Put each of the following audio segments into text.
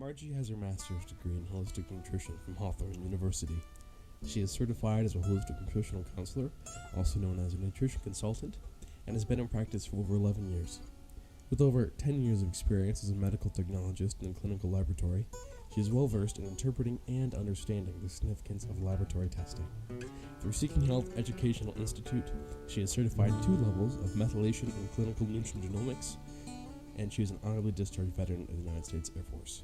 Margie has her master's degree in holistic nutrition from Hawthorne University. She is certified as a holistic nutritional counselor, also known as a nutrition consultant, and has been in practice for over 11 years. With over 10 years of experience as a medical technologist in a clinical laboratory, she is well versed in interpreting and understanding the significance of laboratory testing. Through Seeking Health Educational Institute, she is certified 2 levels of methylation in clinical nutrigenomics, and she is an honorably discharged veteran of the United States Air Force.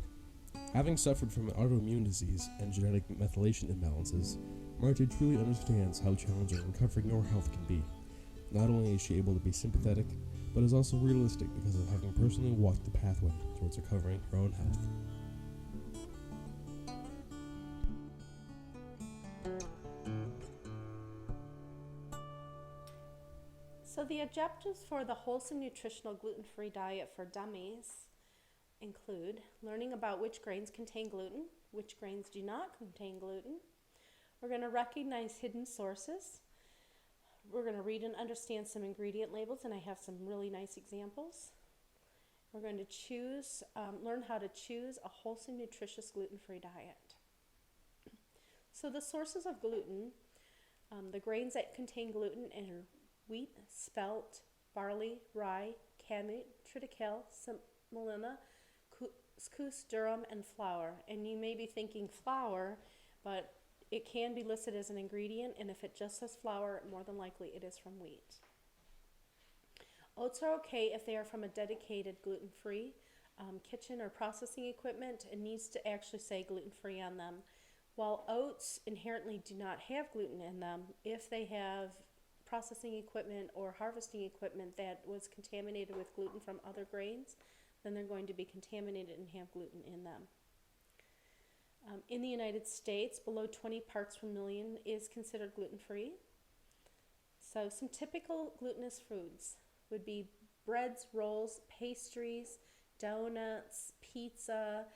Having suffered from an autoimmune disease and genetic methylation imbalances, Margie truly understands how challenging recovering your health can be. Not only is she able to be sympathetic, but is also realistic because of having personally walked the pathway towards recovering her own health. So the objectives for the wholesome nutritional gluten-free diet for dummies include learning about which grains contain gluten, which grains do not contain gluten. We're going to recognize hidden sources. We're going to read and understand some ingredient labels, and I have some really nice examples. We're going to learn how to choose a wholesome, nutritious, gluten-free diet. So the sources of gluten, the grains that contain gluten are wheat, spelt, barley, rye, kamut, triticale, semolina, couscous, durum, and flour. And you may be thinking flour, but it can be listed as an ingredient, and if it just says flour, more than likely it is from wheat. Oats are okay if they are from a dedicated gluten-free kitchen or processing equipment. It needs to actually say gluten-free on them. While oats inherently do not have gluten in them, if they have processing equipment or harvesting equipment that was contaminated with gluten from other grains, then they're going to be contaminated and have gluten in them. In the United States, below 20 parts per million is considered gluten-free. So some typical glutinous foods would be breads, rolls, pastries, donuts, pizza,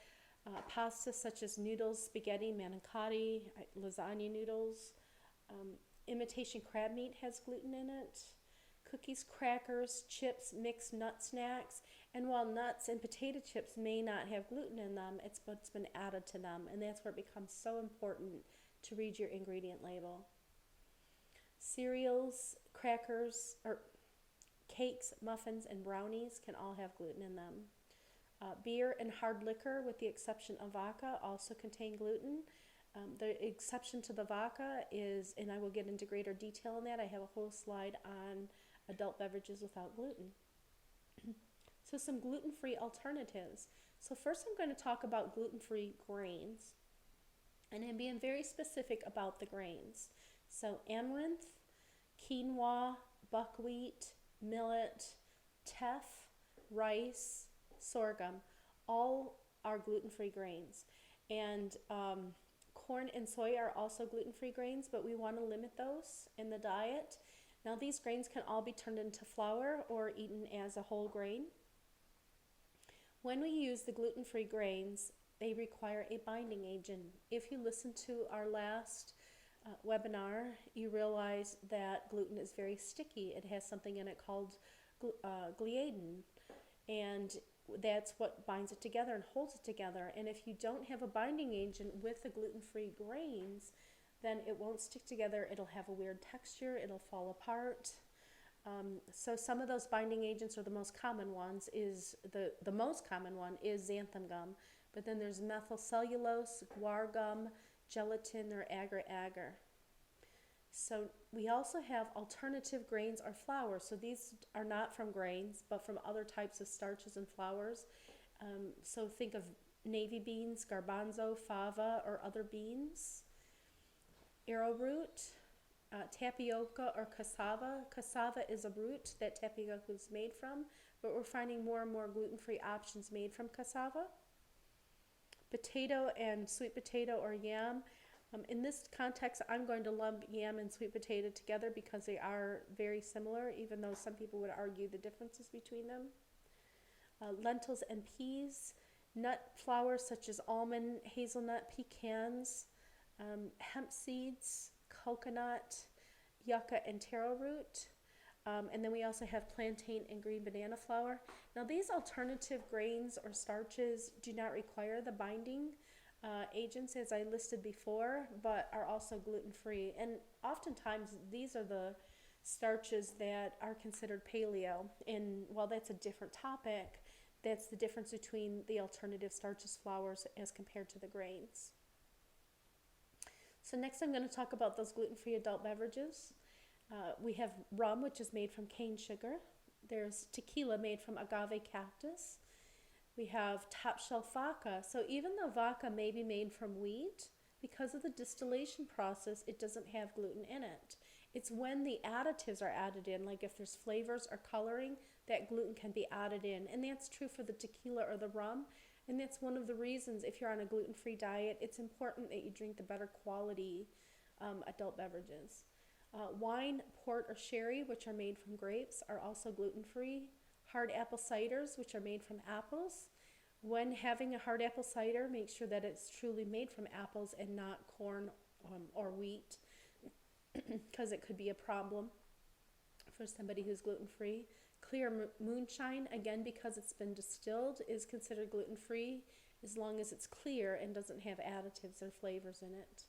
pasta such as noodles, spaghetti, manicotti, lasagna noodles. Imitation crab meat has gluten in it. Cookies, crackers, chips, mixed nut snacks, and while nuts and potato chips may not have gluten in them, it's what's been added to them, and that's where it becomes so important to read your ingredient label. Cereals, crackers, or cakes, muffins, and brownies can all have gluten in them. Beer and hard liquor, with the exception of vodka, also contain gluten. The exception to the vodka is, and I will get into greater detail on that, I have a whole slide on adult beverages without gluten. So some gluten-free alternatives. So first I'm going to talk about gluten-free grains, and I'm being very specific about the grains. So amaranth, quinoa, buckwheat, millet, teff, rice, sorghum, all are gluten-free grains. And corn and soy are also gluten-free grains, but we want to limit those in the diet. Now these grains can all be turned into flour or eaten as a whole grain. When we use the gluten-free grains, they require a binding agent. If you listen to our last webinar, you realize that gluten is very sticky. It has something in it called gliadin, and that's what binds it together and holds it together. And if you don't have a binding agent with the gluten-free grains, then it won't stick together. It'll have a weird texture. It'll fall apart. So some of those binding agents, or the most common ones, is the most common one is xanthan gum. But then there's methyl cellulose, guar gum, gelatin, or agar-agar. So we also have alternative grains or flours. So these are not from grains, but from other types of starches and flours. So think of navy beans, garbanzo, fava, or other beans. Arrowroot, tapioca, or cassava. Cassava is a root that tapioca is made from, but we're finding more and more gluten-free options made from cassava. Potato and sweet potato or yam. In this context, I'm going to lump yam and sweet potato together because they are very similar, even though some people would argue the differences between them. Lentils and peas, nut flours such as almond, hazelnut, pecans, hemp seeds, coconut, yucca, and taro root. And then we also have plantain and green banana flour. Now, these alternative grains or starches do not require the binding agents as I listed before, but are also gluten-free. And oftentimes, these are the starches that are considered paleo. And while that's a different topic, that's the difference between the alternative starches, flours, as compared to the grains. So next I'm going to talk about those gluten-free adult beverages. We have rum, which is made from cane sugar. There's tequila made from agave cactus. We have top shelf vodka. So even though vodka may be made from wheat, because of the distillation process, it doesn't have gluten in it. It's when the additives are added in, like if there's flavors or coloring, that gluten can be added in. And that's true for the tequila or the rum. And that's one of the reasons, if you're on a gluten-free diet, it's important that you drink the better quality adult beverages. Wine, port, or sherry, which are made from grapes, are also gluten-free. Hard apple ciders, which are made from apples. When having a hard apple cider, make sure that it's truly made from apples and not corn or wheat, because it could be a problem for somebody who's gluten-free. Clear moonshine, again, because it's been distilled, is considered gluten-free as long as it's clear and doesn't have additives or flavors in it.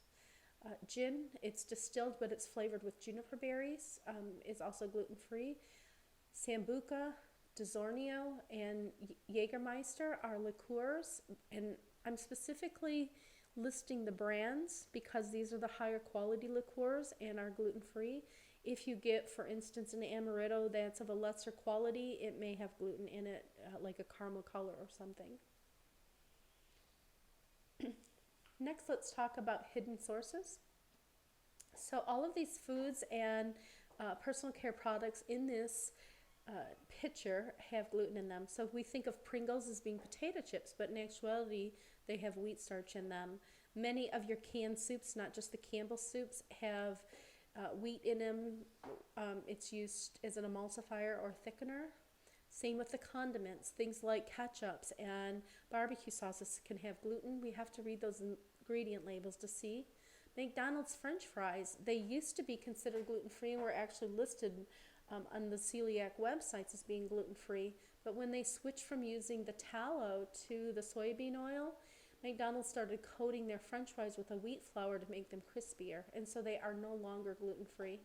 Gin, it's distilled but it's flavored with juniper berries, is also gluten-free. Sambuca, DiSorno, and Jägermeister are liqueurs, and I'm specifically listing the brands because these are the higher quality liqueurs and are gluten-free. If you get, for instance, an amaretto that's of a lesser quality, it may have gluten in it, like a caramel color or something. Next, let's talk about hidden sources. So all of these foods and personal care products in this picture have gluten in them. So we think of Pringles as being potato chips, but in actuality, they have wheat starch in them. Many of your canned soups, not just the Campbell soups, have wheat in them. It's used as an emulsifier or thickener. Same with the condiments. Things like ketchups and barbecue sauces can have gluten. We have to read those ingredient labels to see. McDonald's French fries, they used to be considered gluten-free and were actually listed on the celiac websites as being gluten-free. But when they switched from using the tallow to the soybean oil, McDonald's started coating their French fries with a wheat flour to make them crispier, and so they are no longer gluten-free.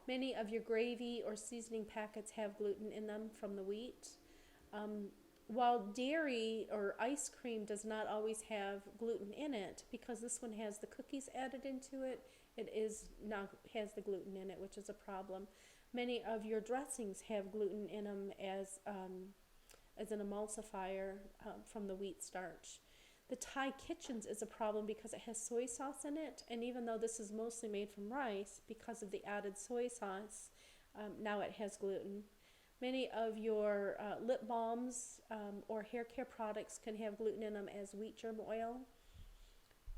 Many of your gravy or seasoning packets have gluten in them from the wheat. While dairy or ice cream does not always have gluten in it, because this one has the cookies added into it, it is now has the gluten in it, which is a problem. Many of your dressings have gluten in them as an emulsifier from the wheat starch. The Thai kitchens is a problem because it has soy sauce in it, and even though this is mostly made from rice, because of the added soy sauce, now it has gluten. Many of your lip balms or hair care products can have gluten in them as wheat germ oil,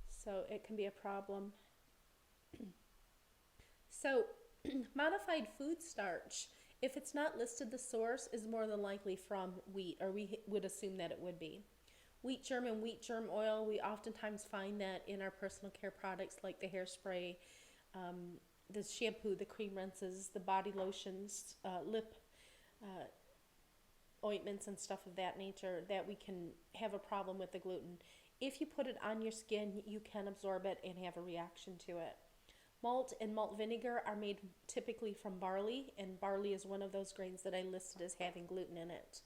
so it can be a problem. So, modified food starch, if it's not listed, the source is more than likely from wheat, or we would assume that it would be. Wheat germ and wheat germ oil, we oftentimes find that in our personal care products like the hairspray, the shampoo, the cream rinses, the body lotions, lip ointments and stuff of that nature, that we can have a problem with the gluten. If you put it on your skin, you can absorb it and have a reaction to it. Malt and malt vinegar are made typically from barley, and barley is one of those grains that I listed as having gluten in it.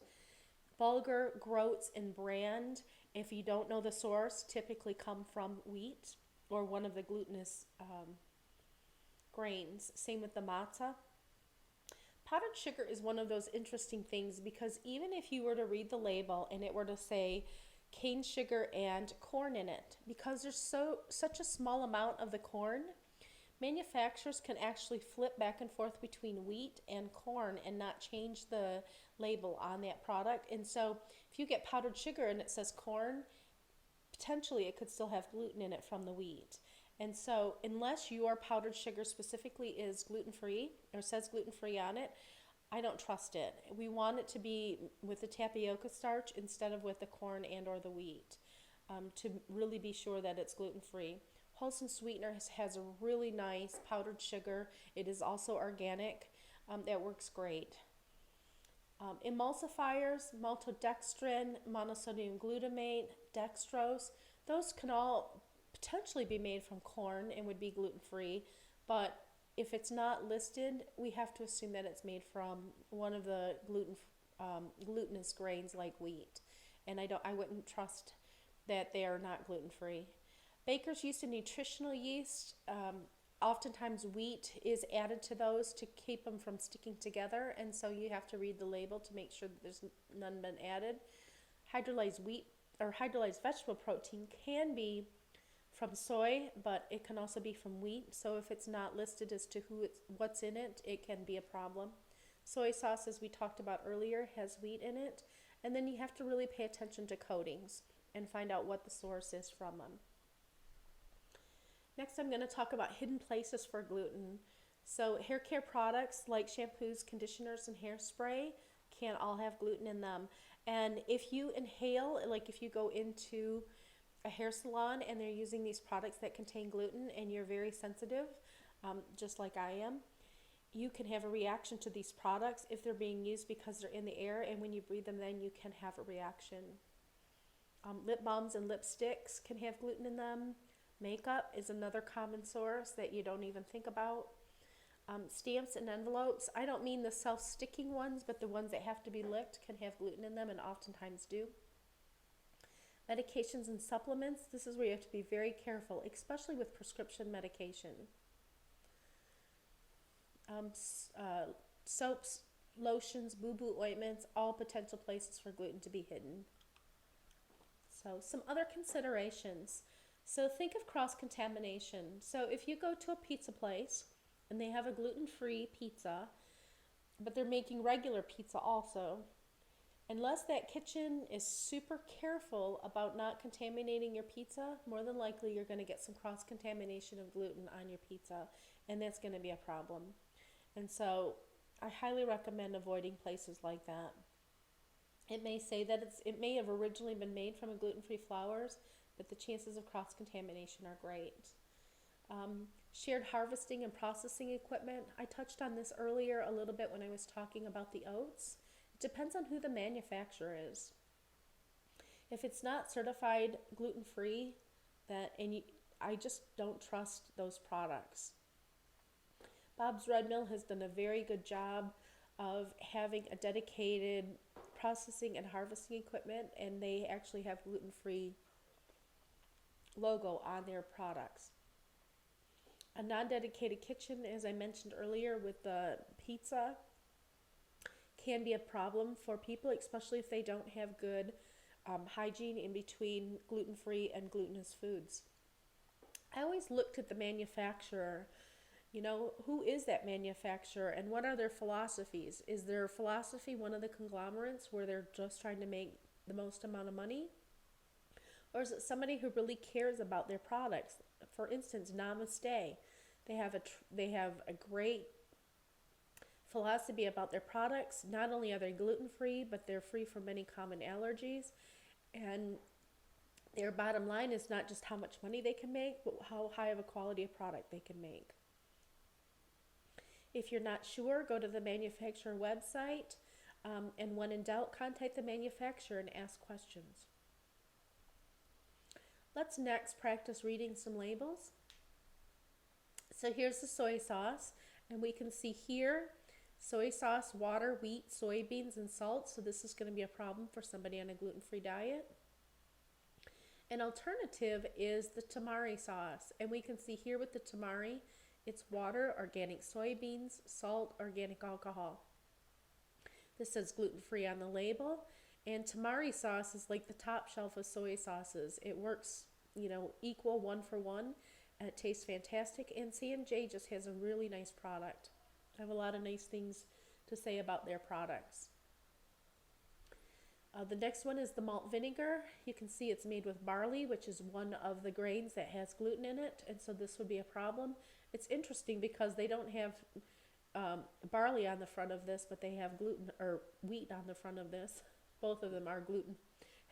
Bulgur, groats, and bran, if you don't know the source, typically come from wheat or one of the glutinous grains. Same with the matzah. Powdered sugar is one of those interesting things because even if you were to read the label and it were to say cane sugar and corn in it, because there's such a small amount of the corn, manufacturers can actually flip back and forth between wheat and corn and not change the label on that product. And so if you get powdered sugar and it says corn, potentially it could still have gluten in it from the wheat. And so unless your powdered sugar specifically is gluten-free or says gluten-free on it, I don't trust it. We want it to be with the tapioca starch instead of with the corn and or the wheat, to really be sure that it's gluten-free. Wholesome Sweetener has a really nice powdered sugar. It is also organic. That works great. Emulsifiers, maltodextrin, monosodium glutamate, dextrose, those can all potentially be made from corn and would be gluten-free, but if it's not listed, we have to assume that it's made from one of the glutinous grains like wheat, and I wouldn't trust that they are not gluten-free. Bakers use a nutritional yeast. Oftentimes wheat is added to those to keep them from sticking together, and so you have to read the label to make sure that there's none been added. Hydrolyzed wheat or hydrolyzed vegetable protein can be from soy, but it can also be from wheat. So if it's not listed as to what's in it, it can be a problem. Soy sauce, as we talked about earlier, has wheat in it, and then you have to really pay attention to coatings and find out what the source is from them. Next, I'm going to talk about hidden places for gluten. So hair care products like shampoos, conditioners, and hairspray can all have gluten in them. And if you inhale, like if you go into a hair salon and they're using these products that contain gluten and you're very sensitive, just like I am, you can have a reaction to these products if they're being used because they're in the air, and when you breathe them then you can have a reaction. Lip balms and lipsticks can have gluten in them. Makeup is another common source that you don't even think about. Stamps and envelopes, I don't mean the self-sticking ones, but the ones that have to be licked can have gluten in them and oftentimes do. Medications and supplements, this is where you have to be very careful, especially with prescription medication. Soaps, lotions, boo-boo ointments, all potential places for gluten to be hidden. So some other considerations. So think of cross-contamination. So if you go to a pizza place and they have a gluten-free pizza, but they're making regular pizza also, unless that kitchen is super careful about not contaminating your pizza, more than likely you're going to get some cross-contamination of gluten on your pizza, and that's going to be a problem. And so I highly recommend avoiding places like that. It may say that it may have originally been made from a gluten-free flours, but the chances of cross-contamination are great. Shared harvesting and processing equipment. I touched on this earlier a little bit when I was talking about the oats. It depends on who the manufacturer is. If it's not certified gluten-free, I just don't trust those products. Bob's Red Mill has done a very good job of having a dedicated processing and harvesting equipment, and they actually have gluten-free logo on their products. A non-dedicated kitchen, as I mentioned earlier with the pizza, can be a problem for people, especially if they don't have good hygiene in between gluten-free and glutinous foods. I always looked at the manufacturer. You know, who is that manufacturer and what are their philosophies? Is their philosophy one of the conglomerates where they're just trying to make the most amount of money? Or is it somebody who really cares about their products? For instance, Namaste. They have a great philosophy about their products. Not only are they gluten-free, but they're free from many common allergies. And their bottom line is not just how much money they can make, but how high of a quality of product they can make. If you're not sure, go to the manufacturer website, and when in doubt, contact the manufacturer and ask questions. Let's next practice reading some labels. So here's the soy sauce, and we can see here soy sauce, water, wheat, soybeans, and salt. So this is going to be a problem for somebody on a gluten-free diet. An alternative is the tamari sauce, and we can see here with the tamari, it's water, organic soybeans, salt, organic alcohol. This says gluten-free on the label, and tamari sauce is like the top shelf of soy sauces. It works, equal 1-for-1, and it tastes fantastic, and C&J just has a really nice product. I have a lot of nice things to say about their products. The next one is the malt vinegar. You can see it's made with barley, which is one of the grains that has gluten in it, and so this would be a problem. It's interesting because they don't have barley on the front of this, but they have gluten or wheat on the front of this. Both of them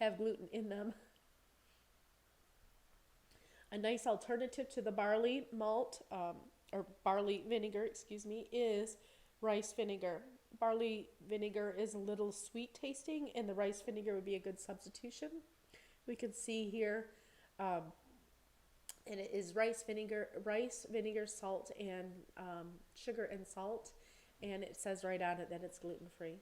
have gluten in them. A nice alternative to the barley malt or barley vinegar, is Rice vinegar. Barley vinegar is a little sweet tasting, and the rice vinegar would be a good substitution. We can see here, um, and it is rice vinegar, salt, and sugar and salt, and it says right on it that it's gluten free.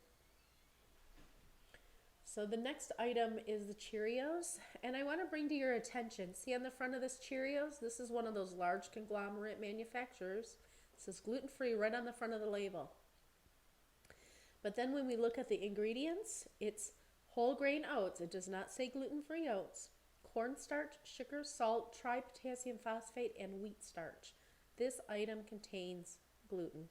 So the next item is the Cheerios, and I want to bring to your attention, see on the front of this Cheerios, this is one of those large conglomerate manufacturers. It says gluten-free right on the front of the label. But then when we look at the ingredients, it's whole grain oats. It does not say gluten-free oats. Cornstarch, sugar, salt, tripotassium phosphate, and wheat starch. This item contains gluten.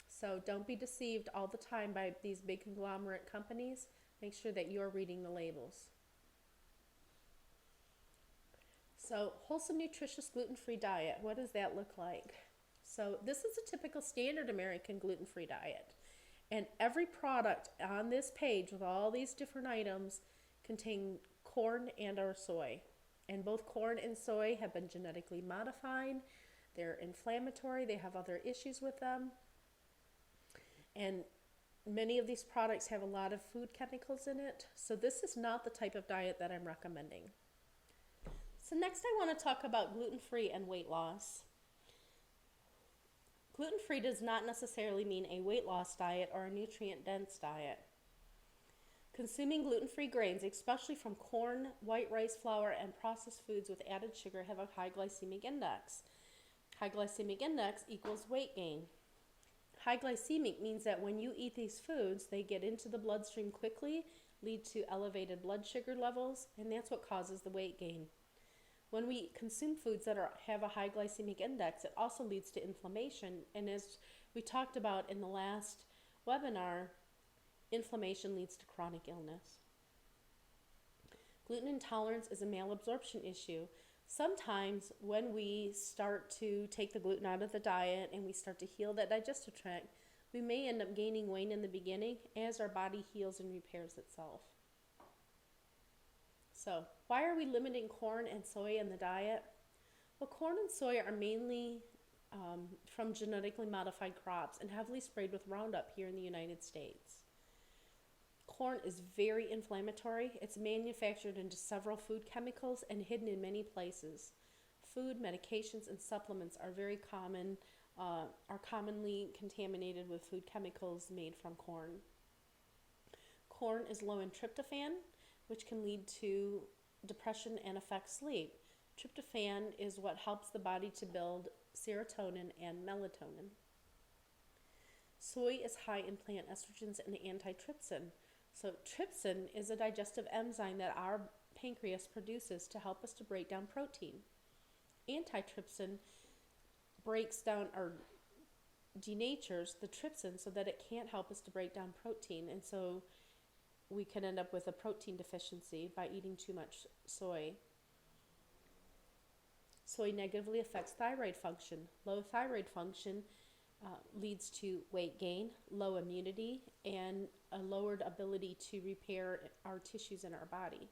So don't be deceived all the time by these big conglomerate companies. Make sure that you're reading the labels. So wholesome, nutritious, gluten-free diet. What does that look like? So this is a typical standard American gluten-free diet. And every product on this page with all these different items contain corn and or soy. And both corn and soy have been genetically modified. They're inflammatory. They have other issues with them. And many of these products have a lot of food chemicals in it. So this is not the type of diet that I'm recommending. So next I want to talk about gluten-free and weight loss. Gluten-free does not necessarily mean a weight loss diet or a nutrient-dense diet. Consuming gluten-free grains, especially from corn, white rice flour, and processed foods with added sugar, have a high glycemic index. High glycemic index equals weight gain. High glycemic means that when you eat these foods, they get into the bloodstream quickly, lead to elevated blood sugar levels, and that's what causes the weight gain. When we consume foods that have a high glycemic index, it also leads to inflammation. And as we talked about in the last webinar, inflammation leads to chronic illness. Gluten intolerance is a malabsorption issue. Sometimes when we start to take the gluten out of the diet and we start to heal that digestive tract, we may end up gaining weight in the beginning as our body heals and repairs itself. So, why are we limiting corn and soy in the diet? Well, corn and soy are mainly from genetically modified crops and heavily sprayed with Roundup here in the United States. Corn is very inflammatory. It's manufactured into several food chemicals and hidden in many places. Food, medications, and supplements are very common, are commonly contaminated with food chemicals made from corn. Corn is low in tryptophan, which can lead to depression and affect sleep. Tryptophan is what helps the body to build serotonin and melatonin. Soy is high in plant estrogens and antitrypsin. So trypsin is a digestive enzyme that our pancreas produces to help us to break down protein. Antitrypsin breaks down or denatures the trypsin so that it can't help us to break down protein, and so we can end up with a protein deficiency by eating too much soy. Soy negatively affects thyroid function. Low thyroid function leads to weight gain, low immunity, and a lowered ability to repair our tissues in our body.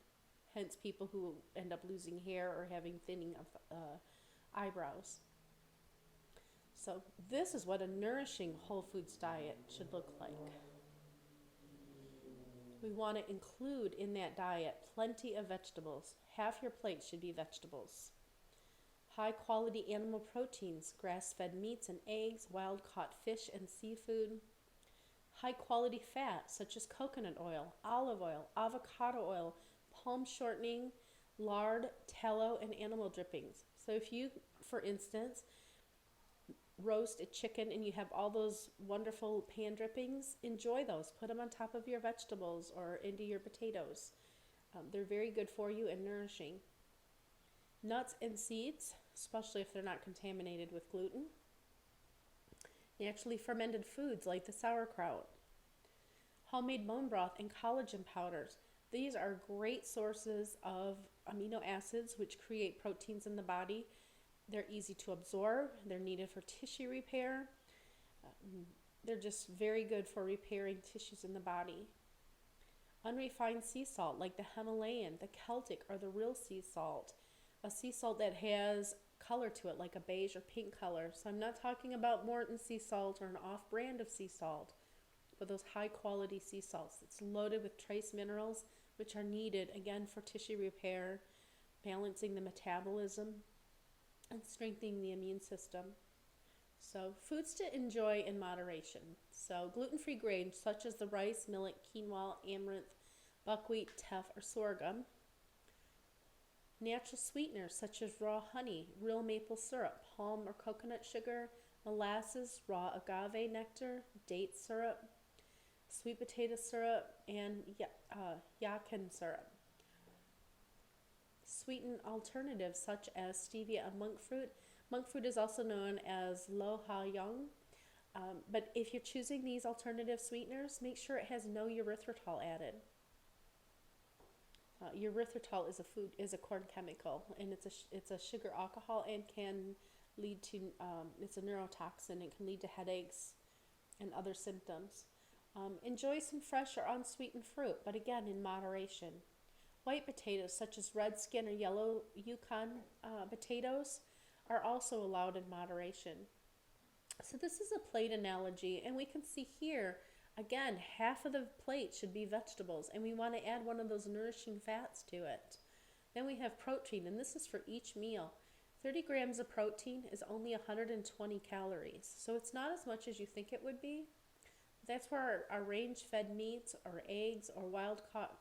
Hence, people who end up losing hair or having thinning of eyebrows. So this is what a nourishing whole foods diet should look like. We want to include in that diet plenty of vegetables. Half your plate should be vegetables. High quality animal proteins, grass-fed meats and eggs, wild-caught fish and seafood. High quality fat such as coconut oil, olive oil, avocado oil, palm shortening, lard, tallow, and animal drippings. So if you, for instance, roast a chicken and you have all those wonderful pan drippings, enjoy those. Put them on top of your vegetables or into your potatoes. They're very good for you and nourishing. Nuts and seeds, especially if they're not contaminated with gluten. Naturally fermented foods like the sauerkraut. Homemade bone broth and collagen powders. These are great sources of amino acids which create proteins in the body. They're easy to absorb. They're needed for tissue repair. They're just very good for repairing tissues in the body. Unrefined sea salt like the Himalayan, the Celtic, or the real sea salt. A sea salt that has color to it, like a beige or pink color. So I'm not talking about Morton sea salt or an off-brand of sea salt, but those high-quality sea salts that's loaded with trace minerals, which are needed, again, for tissue repair, balancing the metabolism, and strengthening the immune system. So foods to enjoy in moderation. So gluten-free grains such as the rice, millet, quinoa, amaranth, buckwheat, teff, or sorghum. Natural sweeteners such as raw honey, real maple syrup, palm or coconut sugar, molasses, raw agave nectar, date syrup, sweet potato syrup, and yakin syrup. Sweetened alternatives such as stevia and monk fruit. Monk fruit is also known as lo ha yang. But if you're choosing these alternative sweeteners, make sure it has no erythritol added. Erythritol is a corn chemical, and it's a sugar alcohol and can lead to it's a neurotoxin. It can lead to headaches and other symptoms. Enjoy some fresh or unsweetened fruit, but again in moderation. White potatoes such as red skin or yellow Yukon potatoes are also allowed in moderation. So this is a plate analogy, and we can see here, again, half of the plate should be vegetables, and we want to add one of those nourishing fats to it. Then we have protein, and this is for each meal. 30 grams of protein is only 120 calories, so it's not as much as you think it would be. That's where our range-fed meats or eggs or wild-caught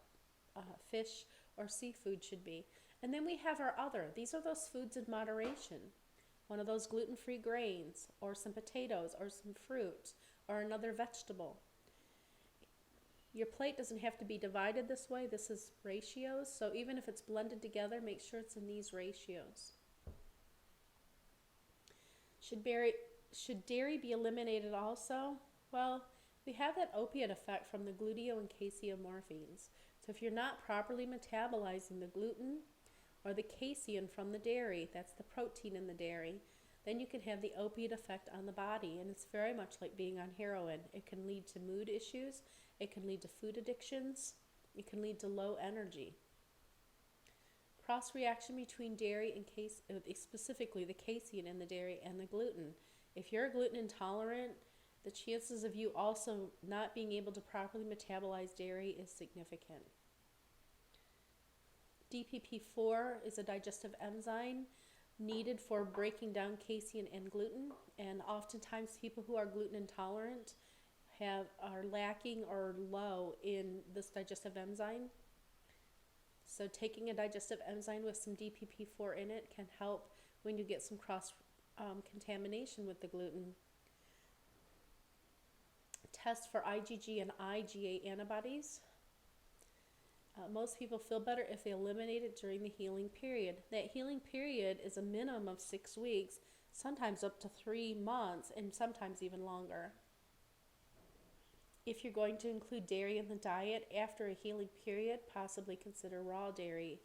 fish or seafood should be. And then we have our other. These are those foods in moderation. One of those gluten-free grains, or some potatoes, or some fruit, or another vegetable. Your plate doesn't have to be divided this way. This is ratios, so even if it's blended together, make sure it's in these ratios. Should dairy be eliminated also? Well, we have that opiate effect from the gluteo and caseomorphines. So if you're not properly metabolizing the gluten or the casein from the dairy, that's the protein in the dairy, then you can have the opiate effect on the body, and it's very much like being on heroin. It can lead to mood issues, it can lead to food addictions, it can lead to low energy. Cross-reaction between dairy and specifically the casein in the dairy and the gluten. If you're gluten intolerant, the chances of you also not being able to properly metabolize dairy is significant. DPP4 is a digestive enzyme needed for breaking down casein and gluten, and oftentimes people who are gluten intolerant are lacking or low in this digestive enzyme. So taking a digestive enzyme with some DPP4 in it can help when you get some cross contamination with the gluten. Test for IgG and IgA antibodies. Most people feel better if they eliminate it during the healing period. That healing period is a minimum of 6 weeks, sometimes up to 3 months, and sometimes even longer. If you're going to include dairy in the diet after a healing period, possibly consider raw dairy.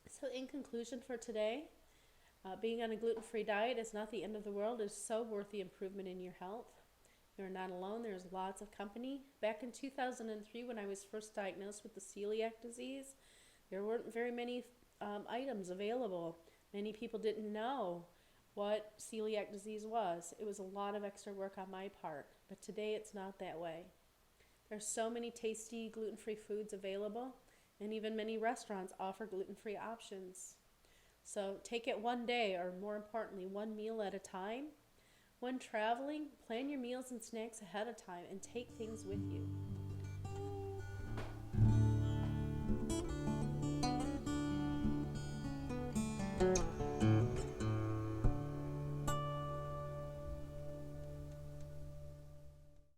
So in conclusion for today, being on a gluten-free diet is not the end of the world. It is so worth the improvement in your health. You're not alone. There's lots of company. Back in 2003, when I was first diagnosed with the celiac disease, there weren't very many items available. Many people didn't know what celiac disease was. It was a lot of extra work on my part, but today it's not that way. There's so many tasty gluten-free foods available, and even many restaurants offer gluten-free options. So take it one day, or more importantly, one meal at a time. When traveling, plan your meals and snacks ahead of time and take things with you.